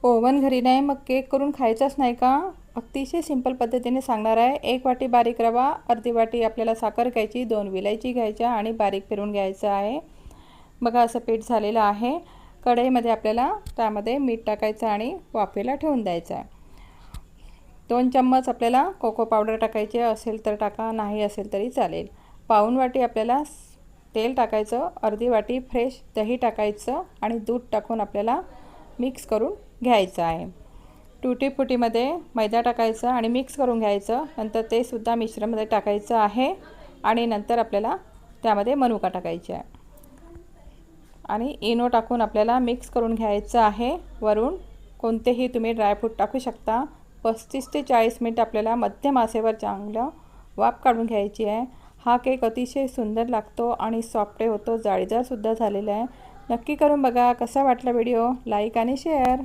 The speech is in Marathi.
ओव्हन घरी नाही मग केक करून खायचाच नाही का? अतिशय सिंपल पद्धतीने सांगणार आहे। 1 वाटी बारीक रवा, अर्धी वाटी आपल्याला साखर घ्यायची, 2 विलायची घ्यायच्या आणि बारीक फिरवून घ्यायचं आहे। बघा असं पीठ झालेलं आहे। कढईमध्ये आपल्याला त्यामध्ये मीठ टाकायचं आणि वाफेला ठेवून द्यायचं आहे। 2 चम्मच आपल्याला कोको पावडर टाकायचे असेल तर टाका, नाही असेल तरी चालेल। पाऊण वाटी आपल्याला तेल टाकायचं, अर्धी वाटी फ्रेश दही टाकायचं आणि दूध टाकून आपल्याला मिक्स करून घ्यायचं आहे। टूटी फुटीमध्ये मैदा टाकायचा आणि मिक्स करून घ्यायचं। नंतर ते सुद्धा मिश्रणमध्ये टाकायचं आहे आणि नंतर आपल्याला त्यामध्ये मनुका टाकायचा आहे आणि इनो टाकून आपल्याला मिक्स करून घ्यायचं आहे। वरून कोणतेही तुम्ही ड्रायफ्रूट टाकू शकता। 35 ते 40 मिनिट आपल्याला मध्यम आचेवर चांगलं वाफ काढून घ्यायची आहे। हा केक अतिशय सुंदर लागतो आणि सॉफ्ट होतो, जाळीदार सुद्धा झालेला आहे। नक्की करून बघा। कसा वाटला व्हिडिओ? लाईक आणि शेअर।